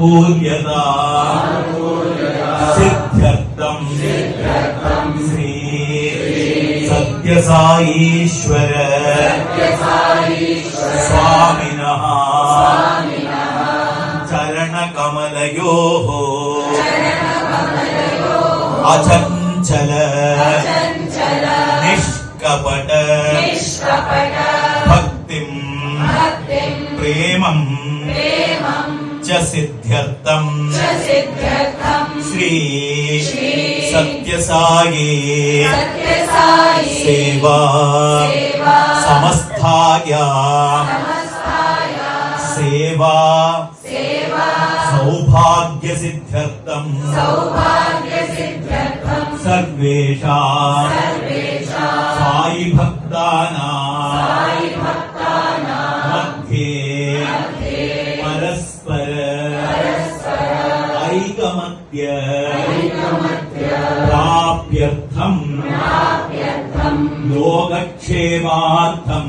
आनुकूल्यता सिद्ध्यर्थं श्री सत्यसाईश्वर स्वामिनः चरणकमलयोः अचञ्चल निष्कपट भक्तिं प्रेमं च सिद्ध्यर्थं श्री सत्यसाई सेवा समस्थाया सेवा सौभाग्य सिद्ध्यर्थं सर्वेषां साई भक्तानां मध्ये परस्पर ऐकमत्य प्राप्यर्थं योगक्षेमार्थं